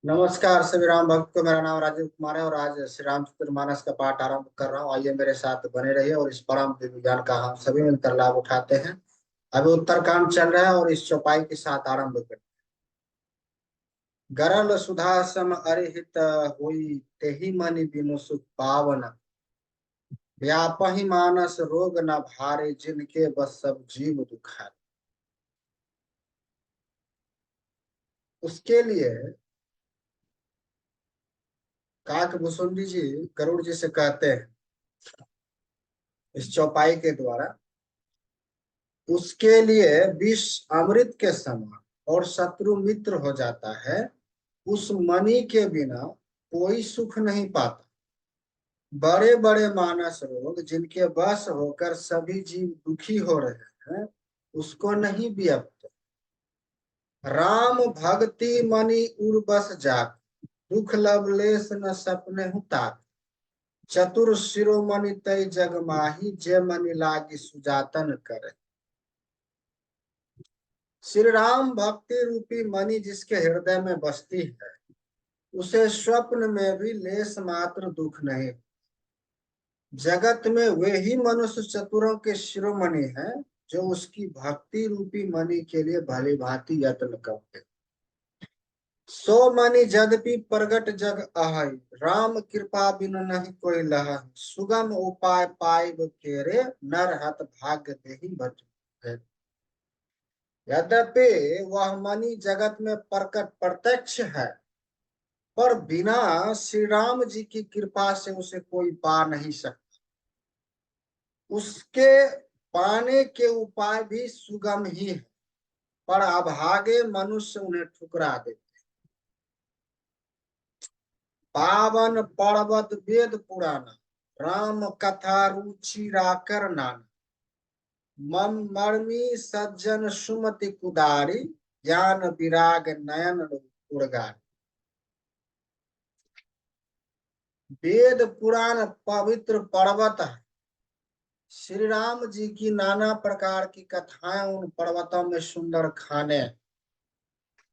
नमस्कार सभी राम भक्त को। मेरा नाम राजीव कुमार है और आज श्री रामचरितमानस का पाठ आरंभ कर रहा हूँ। आइए मेरे साथ बने रहिए और इस परम दिव्य ज्ञान का हम सभी मिलकर लाभ उठाते हैं। अभी उत्तरकांड चल रहा है और इस चौपाई के साथ आरंभ करते हैं। गरल सुधा सम अरिहित हुई तेहि मनि बिनु सुख पावन। व्यापहि मानस रोग न भारे जिनके बस सब जीव दुखारे। उसके लिए काकभूषुंडी जी गरुड़ जी से कहते हैं इस चौपाई के द्वारा, उसके लिए विष अमृत के समान और शत्रु मित्र हो जाता है। उस मणि के बिना कोई सुख नहीं पाता। बड़े बड़े मानस रोग जिनके वश होकर सभी जीव दुखी हो रहे हैं, उसको नहीं व्याप्त। राम भक्ति मणि उर बस जाक, दुख लवलेश न सपने हुताक। चतुर शिरोमणि तय जग माही, जे मणि लागी सुजातन करे। श्री राम भक्ति रूपी मणि जिसके हृदय में बसती है, उसे स्वप्न में भी लेस मात्र दुख नहीं। जगत में वे ही मनुष्य चतुरों के शिरोमणि हैं जो उसकी भक्ति रूपी मणि के लिए भली भांति यत्न करते। सो मणि यद्यपि प्रगट जग आहै, राम कृपा बिनु नहीं कोई लह। सुगम उपाय पाइब केरे, नर हत भाग्य देहि भट। यद्यपि वह मणि जगत में प्रकट प्रत्यक्ष है, पर बिना श्री राम जी की कृपा से उसे कोई पा नहीं सकता। उसके पाने के उपाय भी सुगम ही है, पर अभागे मनुष्य उन्हें ठुकरा देते। पावन पर्वत वेद पुराना, राम कथा रुचि राकर नाना। मम मर्मी सज्जन सुमति कुदारी, ज्ञान विराग नयन उर्गारी। वेद पुराण पवित्र पर्वत है। श्री राम जी की नाना प्रकार की कथाएं उन पर्वतों में सुंदर खाने।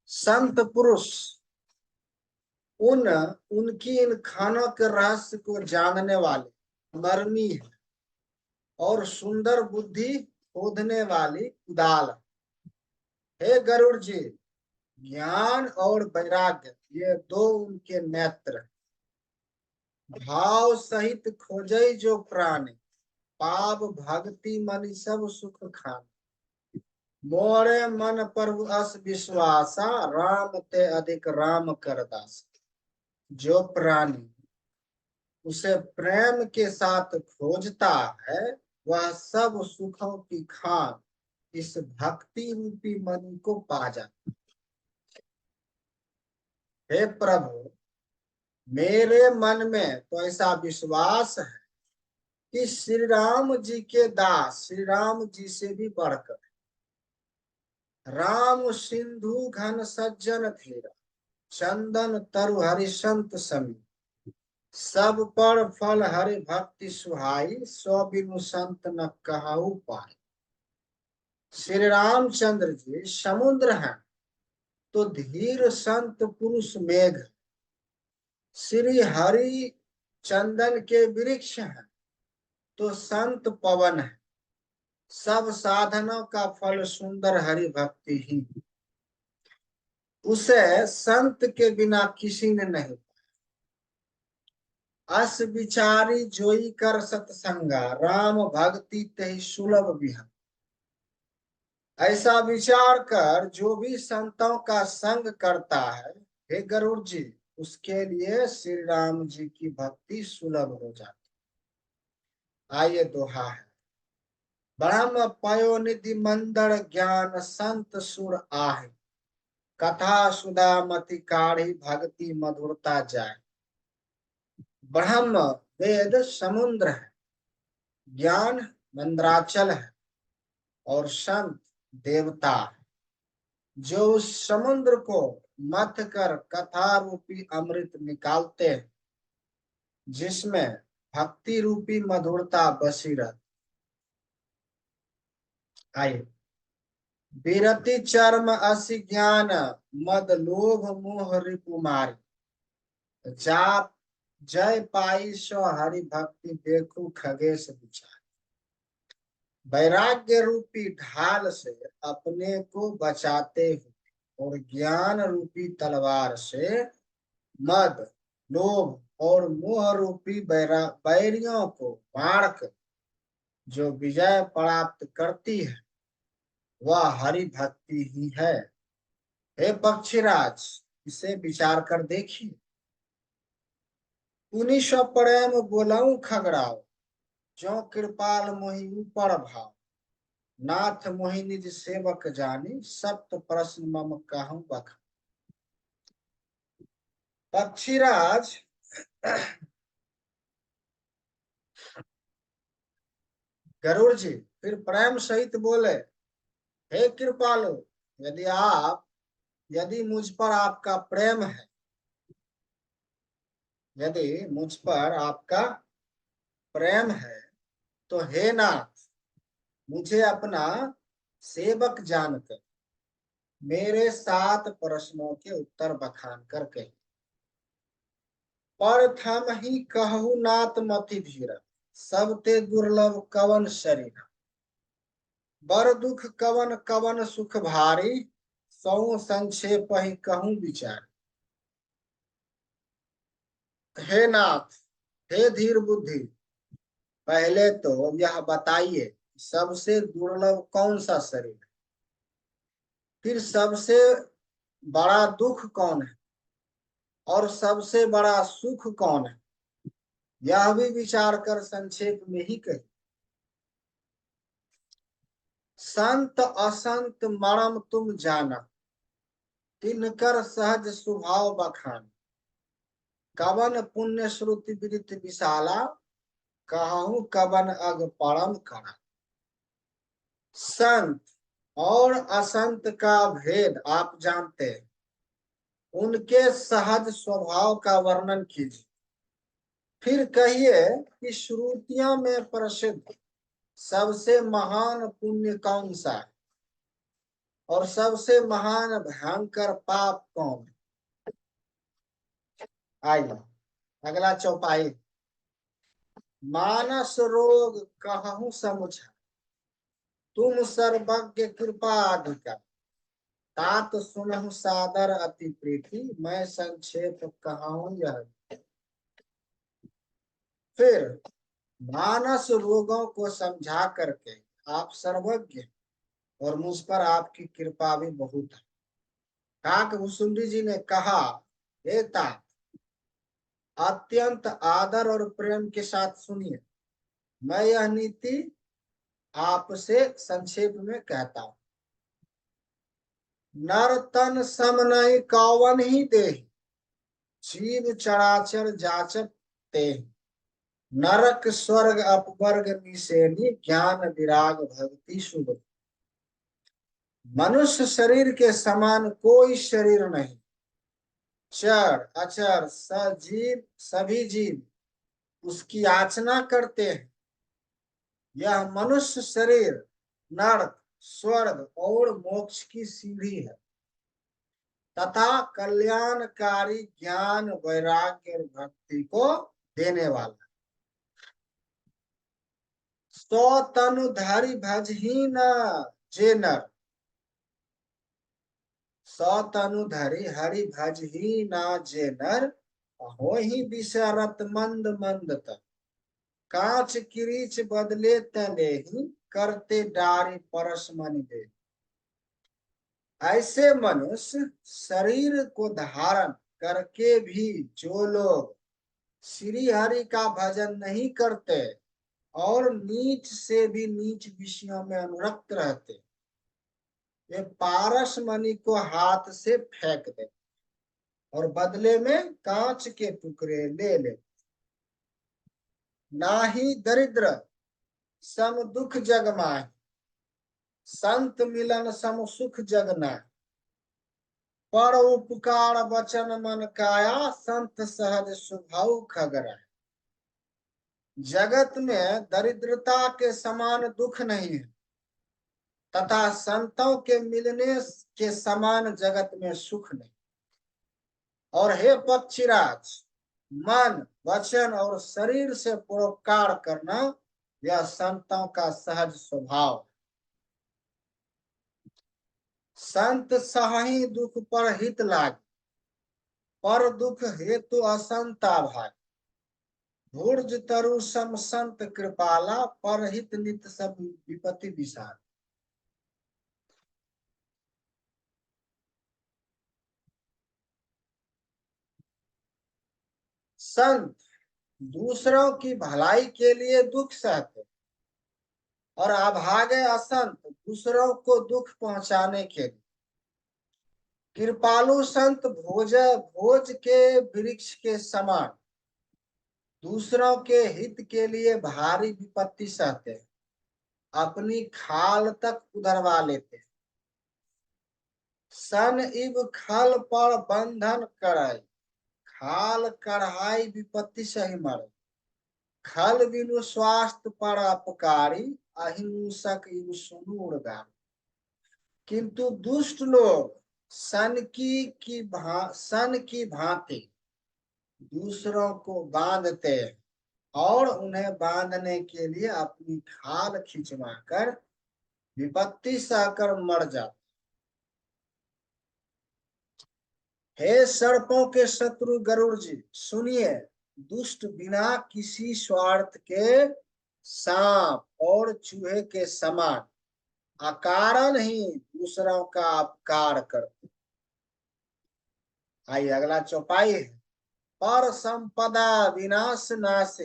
संत पुरुष उनकी इन खानों के रहस्य को जानने वाले मर्मी है और सुंदर बुद्धि खोदने वाली कुदाल। हे गरुड़ जी, ज्ञान और वैराग्य ये दो उनके नेत्र। भाव सहित खोजई जो प्राणी, पाप भक्ति मनि सब सुख खान। मोरे मन पर अस विश्वासा, राम ते अधिक राम कर दास। जो प्राणी उसे प्रेम के साथ खोजता है, वह सब सुखों की खान इस भक्ति रूपी मणि को पा जाता। हे प्रभु, मेरे मन में तो ऐसा विश्वास है कि श्री राम जी के दास श्री राम जी से भी बढ़कर राम सिंधु घन सज्जन धीरा, चंदन तरु हरिशंत समी। सब पर फल हरि भक्ति सुहाई, सो बिनु संत न कहु पाए। श्री रामचंद्र जी समुद्र हैं तो धीर संत पुरुष मेघ। श्री हरि चंदन के वृक्ष हैं तो संत पवन है। सब साधनों का फल सुंदर हरि भक्ति ही। उसे संत के बिना किसी ने नहीं। अस विचारी जोई कर सत्संगा, राम भक्ति तेहि सुलभ विहंग। ऐसा विचार कर जो भी संतों का संग करता है, हे गरुड़ जी, उसके लिए श्री राम जी की भक्ति सुलभ हो जाती। आइए दोहा है। ब्रह्म पयोनिधि मंदर ज्ञान, संत सुर आहे। कथा सुधा मति काढ़ी, भक्ति मधुरता जाए। ब्रह्म वेद समुद्र है, ज्ञान मंद्राचल है और संत देवता है। जो उस समुद्र को मथ कर कथा रूपी अमृत निकालते हैं, जिसमें भक्ति रूपी मधुरता बसी रहती। आइए। विरति चर्म असि ज्ञान, मद लोभ मोह रिपुमारी। जाप जय पाई सो हरि भक्ति देखू खगेश विचार। वैराग्य रूपी ढाल से अपने को बचाते हुए और ज्ञान रूपी तलवार से मद, लोभ और मोह रूपी बैरियों को मारकर जो विजय प्राप्त करती है वह हरि भक्ति ही है। हे पक्षीराज, इसे विचार कर देखिए। पुनि सो प्रेम बोलऊं खगड़ाओ, जो कृपाल मोहि ऊपर भाव। नाथ मोहि निज सेवक जानी, सप्त प्रश्न मम कहूं बखान। पक्षीराज गरुड़ जी फिर प्रेम सहित बोले, हे कृपालु, यदि मुझ पर आपका प्रेम है, यदि मुझ पर आपका प्रेम है, तो हे नाथ, मुझे अपना सेवक जानकर मेरे 7 प्रश्नों के उत्तर बखान कर कही। पर थम ही कहु नाथ मति धीरा, सब ते दुर्लभ कवन शरीर। बर दुख कवन कवन सुख भारी, सौ संक्षेप ही कहूं विचार। हे नाथ, हे धीर बुद्धि, पहले तो यह बताइए सबसे दुर्लभ कौन सा शरीर, फिर सबसे बड़ा दुख कौन है और सबसे बड़ा सुख कौन है, यह भी विचार कर संक्षेप में ही कही। संत असंत मरम तुम जाना, तिनकर सहज स्वभाव बखान। कवन पुण्य श्रुति विदित विशाला, कहूं कवन अग परम करा। संत और असंत का भेद आप जानते हैं, उनके सहज स्वभाव का वर्णन कीजिए। फिर कहिए कि श्रुतियों में प्रसिद्ध सबसे महान पुण्य कौन सा है और सबसे महान भयंकर पाप कौन है। आइए अगला चौपाई। मानस रोग कहूं समुझा, तुम सर्वज्ञ कृपा अधिकार। तात सुनहु सादर अति प्रीति, मैं संक्षेप कहूं यह। फिर मानस रोगों को समझा करके आप सर्वज्ञ और मुझ पर आपकी कृपा भी बहुत है। काकभूषुंडी जी ने कहा, हे तात, अत्यंत आदर और प्रेम के साथ सुनिए, मैं यह नीति आपसे संक्षेप में कहता हूं। नर तन सम नहीं कौवन ही दे, जीव चराचर जाचक ते। नरक स्वर्ग अपवर्ग निसेनी, ज्ञान विराग भक्ति शुभ। मनुष्य शरीर के समान कोई शरीर नहीं। चर अचर सजीव सभी जीव उसकी याचना करते हैं। यह मनुष्य शरीर नरक, स्वर्ग और मोक्ष की सीढ़ी है तथा कल्याणकारी ज्ञान, वैराग्य और भक्ति को देने वाला। सो तनु धारी भजही न जे नर, सौ तनु धरि हरि भज ही ना जे नर। हो ही विषरत मंद मंद तर, कांच किरीच बदले तले ही, करते डारी परस मन दे। ऐसे मनुष्य शरीर को धारण करके भी जो लोग श्री हरि का भजन नहीं करते और नीच से भी नीच विषयों में अनुरक्त रहते, वे पारस मणि को हाथ से फेंक दे और बदले में कांच के टुकड़े ले ले। नाही दरिद्र सम दुख जग माहि, संत मिलन सम सुख जग न। पर उपकार वचन मन काया, संत सहज स्वभाव खगरा। जगत में दरिद्रता के समान दुख नहीं है तथा संतों के मिलने के समान जगत में सुख नहीं। और हे पक्षीराज, मन, वचन और शरीर से परोपकार करना यह संतों का सहज स्वभाव। संत सही दुख पर हित लागे, पर दुख हेतु असंता भाई। भुर्ज तरु सम संत कृपाला, पर हित नित सब विपत्ति विषाद। संत दूसरों की भलाई के लिए दुख सहते, और अभागे असंत दूसरों को दुख पहुंचाने के लिए। कृपालु संत भोज के वृक्ष के समान दूसरों के हित के लिए भारी विपत्ति सहते हैं, अपनी खाल तक उधरवा लेते हैं। सन इब खल पर बंधन कराई, खाल कढ़ाई विपत्ति सही मरे। खल बिनु स्वास्थ्य पर अपकारी, अहिंसक इब सुनु उड़गारी। किंतु दुष्ट लोग सन की भांति दूसरों को बांधते हैं, और उन्हें बांधने के लिए अपनी खाल खिंचवाकर विपत्ति सहकर मर जाते। हे सर्पों के शत्रु गरुड़ जी, सुनिए। दुष्ट बिना किसी स्वार्थ के सांप और चूहे के समान अकारण ही दूसरों का अपकार करते। आइए अगला चौपाई है। पर संपदा विनाश नाश,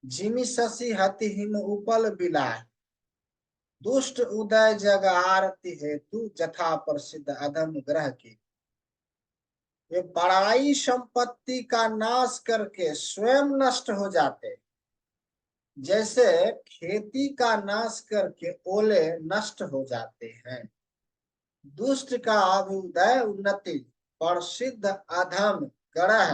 जिमि शशि हति हिम उपल बिलाय। दुष्ट उदय जग आरती हेतु, जथा प्रसिद्ध अधम ग्रह की। वे बड़ाई संपत्ति का नाश करके स्वयं नष्ट हो जाते, जैसे खेती का नाश करके ओले नष्ट हो जाते हैं। दुष्ट का अभ्युदय उन्नति, प्रसिद्ध अधम ग्रह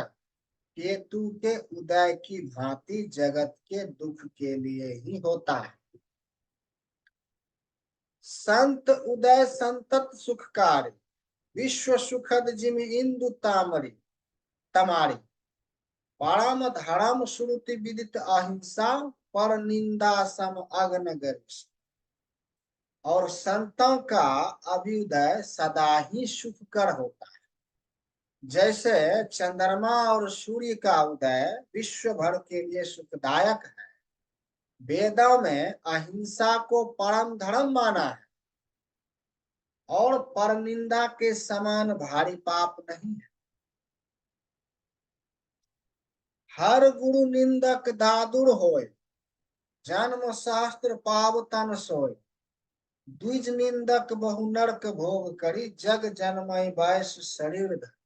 केतु के उदय की भांति जगत के दुख के लिए ही होता है। संत उदय संतत सुखकारी, विश्व सुखद जिमि इंदु तामरी तमारी। परम धर्म श्रुति विदित अहिंसा, पर निंदा सम अग्न गरिष्ठ। और संतों का अभ्युदय सदा ही सुखकर होता है, जैसे चंद्रमा और सूर्य का उदय विश्व भर के लिए सुखदायक है। वेदों में अहिंसा को परम धर्म माना है, और परनिंदा के समान भारी पाप नहीं है। हर गुरु निंदक दादुर होय, जन्म शास्त्र पाव तन सोय। द्विज निंदक बहु नरक भोग करी, जग जन्मय वैस शरीर धरि।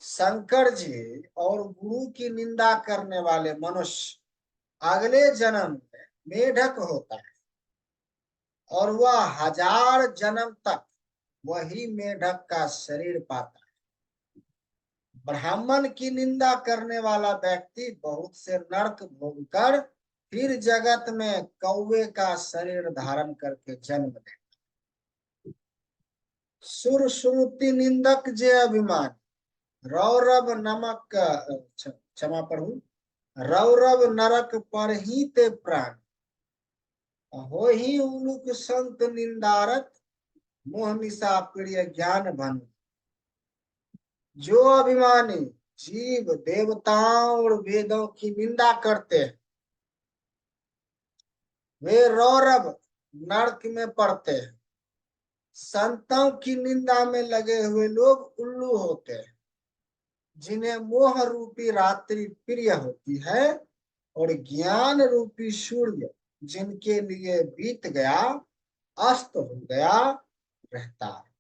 शंकर जी और गुरु की निंदा करने वाले मनुष्य अगले जन्म में मेढक होता है, और वह 1000 जन्म तक वही मेढक का शरीर पाता है। ब्राह्मण की निंदा करने वाला व्यक्ति बहुत से नरक भोग कर फिर जगत में कौवे का शरीर धारण करके जन्म ले। सुर श्रुति निंदक जे अभिमान, रौरव नमक क्षमा प्रभु, रौरव नरक पर ही ते प्राण। हो ही उलुक संत निंदारत, मोह निशा प्रिय ज्ञान भन। जो अभिमानी जीव देवताओं और वेदों की निंदा करते हैं, वे रौरव नरक में पड़ते हैं। संतों की निंदा में लगे हुए लोग उल्लू होते हैं, जिन्हें मोह रूपी रात्रि प्रिय होती है, और ज्ञान रूपी सूर्य जिनके लिए बीत गया, अस्त हो गया रहता है।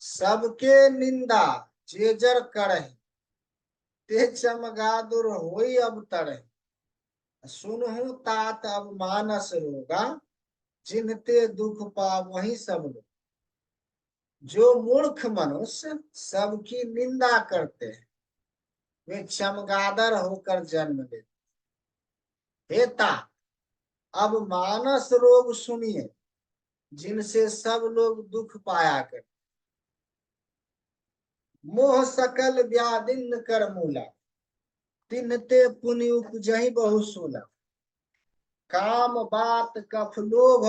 सबके निंदा जेजर करहि, ते चमगादुर होई अब तरहि। सुनहु तात अब मानस रोगा, जिनते दुख पावहि सब लोग। जो मूर्ख मनुष्य सबकी निंदा करते हैं, वे चमगादड़ होकर जन्म लेते। हे तात, अब मानस रोग सुनिए, जिनसे सब लोग दुख पाया करते। मोह सकल व्याधिन कर मूला, तिन्हते पुनि उपजहि बहुसूला। काम बात कफ लोभ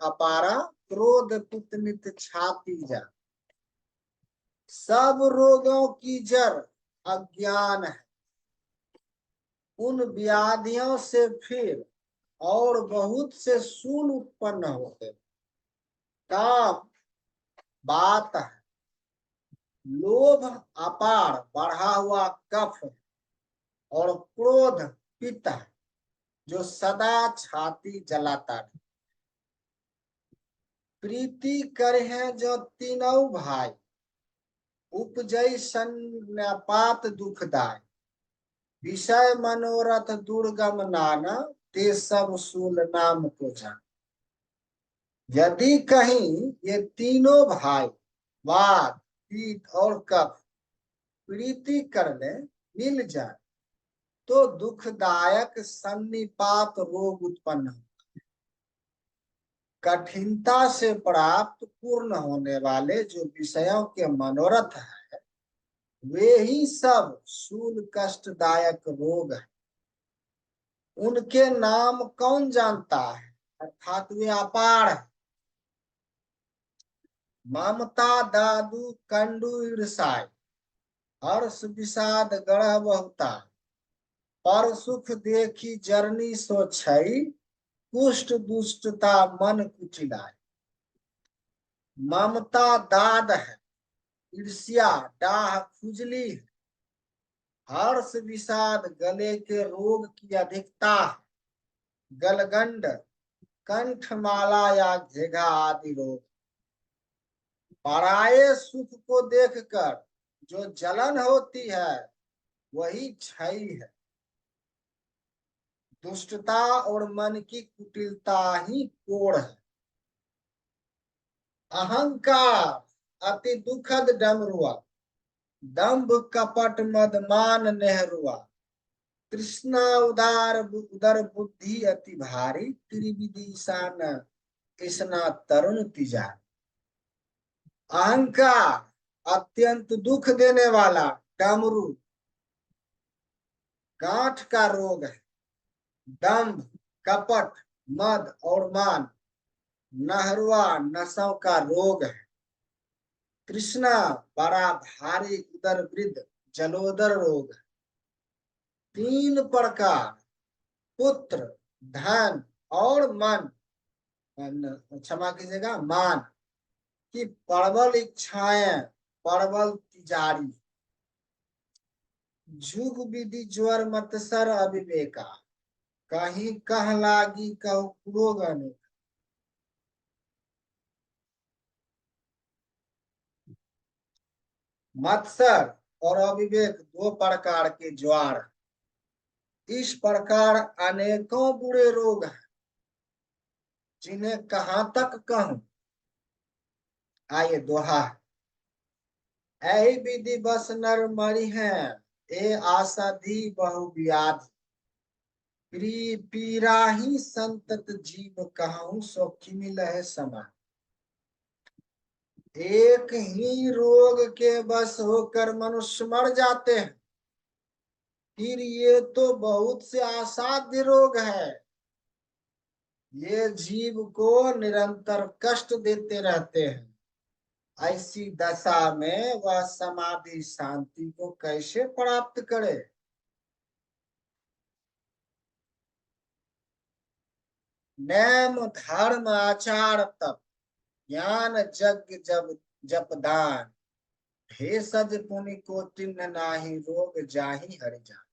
अपारा, क्रोध पित्त नित छाती जा। सब रोगों की जड़ अज्ञान है, उन व्याधियों से फिर और बहुत से सूल उत्पन्न होते। काम बात है, लोभ अपार बढ़ा हुआ कफ है, और क्रोध पित्त है जो सदा छाती जलाता है। प्रीति करे हैं जो तीनों भाई, उपजई संपात दुखदाय। विषय मनोरथ दुर्गम नाना, ते सब सूल नाम को जान। यदि कहीं ये तीनों भाई वात पित्त और कफ प्रीति करने मिल जाए तो दुखदायक सन्निपात रोग उत्पन्न हो। कठिनता से प्राप्त पूर्ण होने वाले जो विषयों के मनोरथ है, वे ही सब शूल कष्टदायक रोग है। उनके नाम कौन जानता है, अर्थात वे अपार है। ममता दादू कंडू ईर्षाय, हर्ष विषाद गढ़ बहुता। पर सुख देखी जरनी सो छई, कुष्ठ दुष्टता मन कुचिलाय। ममता दाद है, ईर्ष्या डाह खुजली है, हर्ष विषाद गले के रोग की अधिकता है, गलगंड कंठमाला या घेघा आदि रोग। पराये सुख को देखकर जो जलन होती है वही क्षय है। दुष्टता और मन की कुटिलता ही कोढ़ है। अहंकार अति दुखद डमरुआ, दंभ कपट मदमान नेहरुआ। तृष्णा उदर बुद्धि अति भारी, त्रिविधि सान कृष्णा तरुण तिजा। अहंकार अत्यंत दुख देने वाला डमरू गांठ का रोग है। दंभ कपट मद और मान नहरुआ नसों का रोग है। तृष्णा बड़ा भारी उदर वृद्ध जलोदर रोग है। तीन प्रकार पुत्र धन और मन, क्षमा कीजिएगा मान की प्रबल इच्छाएं, प्रबल तिजारी। जुग विधि ज्वर मतसर अविवेका, कहीं कह लागी कहु क्रोध अनेक। मत्सर और अविवेक दो प्रकार के ज्वार। इस प्रकार अनेकों बुरे रोग हैं जिन्हें कहां तक कहूं। आइए दोहा। ऐ विधि बस नर मरि हैं, ए आसाधी बहु व्याधि। पीरा ही संतत जीव कहूं, सो किमि लहे समा। एक ही रोग के बस होकर मनुष्य मर जाते हैं, फिर ये तो बहुत से असाध्य रोग है। ये जीव को निरंतर कष्ट देते रहते हैं। ऐसी दशा में वह समाधि शांति को कैसे प्राप्त करे। नेम धर्म आचार तप, ज्ञान यज्ञ जब जप दान। भेषज पुनि को तिन्ह नाही, रोग जाहि हरि जान।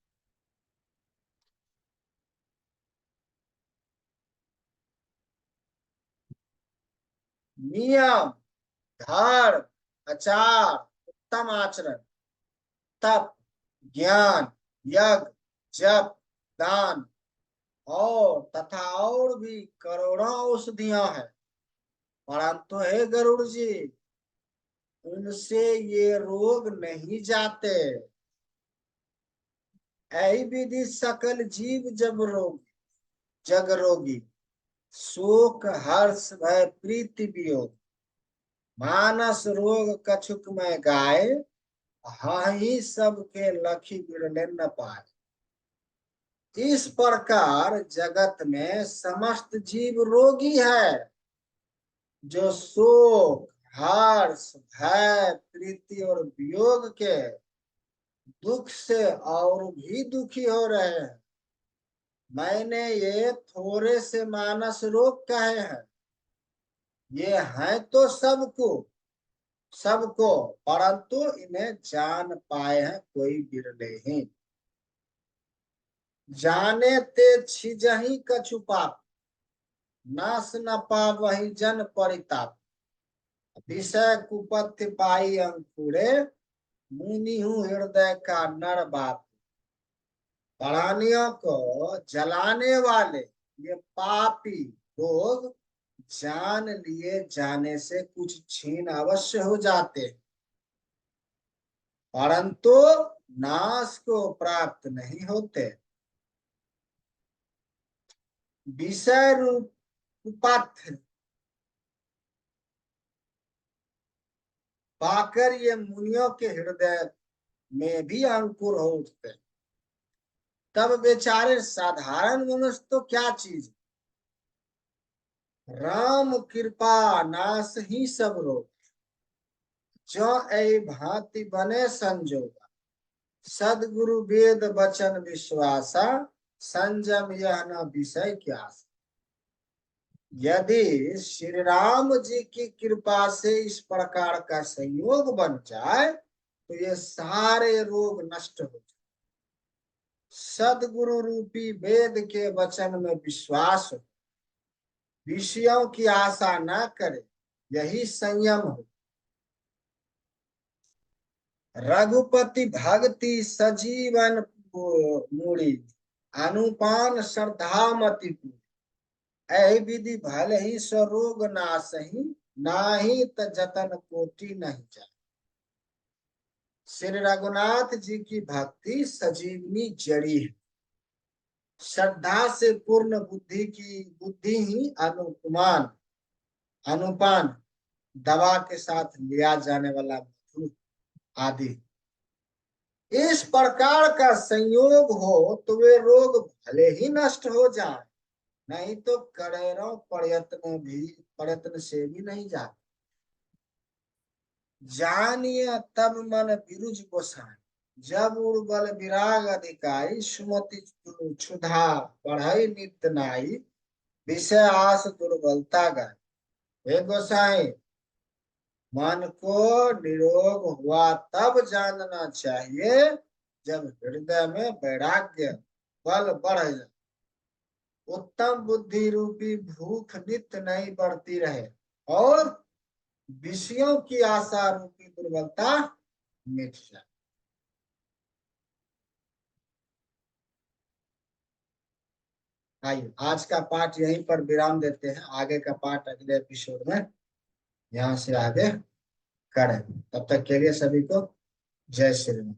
नियम धर्म आचार उत्तम आचरण, तप ज्ञान यज्ञ जप दान और तथा और भी करोड़ों औषधियां हैं, परंतु हे गरुड़ जी उनसे ये रोग नहीं जाते। ऐ विधि सकल जीव जब रोगी जग रोगी, शोक हर्ष भय प्रीति वियोग। मानस रोग कछुक में गाय, हाँ ही सबके लखी बिरले न पाए। इस प्रकार जगत में समस्त जीव रोगी है, जो शोक, हर्ष, भय, प्रीति और वियोग के दुख से और भी दुखी हो रहे हैं। मैंने ये थोड़े से मानस रोग कहे हैं, ये हैं तो सबको, परंतु इन्हें जान पाए हैं कोई बिरले ही। जाने ते छिजही कछु पाप, नाश न पावहि जन परिताप। विषय कुपथ्य पाई अंकुरे, मुनि हूँ हृदय का नर बाप। प्राणियों को जलाने वाले ये पापी लोग जान लिए जाने से कुछ छीन अवश्य हो जाते हैं, परंतु नाश को प्राप्त नहीं होते। विषय रूप कुपथ पाकर ये मुनियों के हृदय में भी अंकुर हो उठते, तब बेचारे साधारण मनुष्य तो क्या चीज, राम कृपा नाश ही सब रोग। जो ऐ भांति बने संजोगा, सदगुरु वेद वचन विश्वासा, संजम यह न विषय क्या। यदि श्री राम जी की कृपा से इस प्रकार का संयोग बन जाए तो ये सारे रोग नष्ट हो जाए। सदगुरु रूपी वेद के वचन में विश्वास हो, विषयों की आशा ना करे, यही संयम हो। रघुपति भक्ति सजीवन मूड़ी, अनुपान श्रद्धा मति पूरी। ऐ विधि भले ही स्वरोग नासही, नाही त जतन कोटि नहीं जाए। श्री रघुनाथ जी की भक्ति सजीवनी जड़ी है। श्रद्धा से पूर्ण बुद्धि ही अनुपान दवा के साथ लिया जाने वाला मधु आदि। इस प्रकार का संयोग हो तो वे रोग भले ही नष्ट हो जाए, नहीं तो करोड़ों प्रयत्न से भी नहीं जाते। जानिए तब मन बिरुज गोसाई, जब उर्बल विराग अधिकारी, सुमति क्षुधा बढ़ई नित्य नाई, विषय आस दुर्बलता गाय। हे गोसाई, मन को निरोग हुआ तब जानना चाहिए जब हृदय में वैराग्य बल बढ़ जाए, उत्तम बुद्धि रूपी भूख नित्य नहीं बढ़ती रहे और विषयों की आशा रूपी दुर्बलता मिट जाए। आइए आज का पाठ यहीं पर विराम देते हैं, आगे का पाठ अगले एपिसोड में यहाँ से आगे करें। तब तक के लिए सभी को जय श्री राम।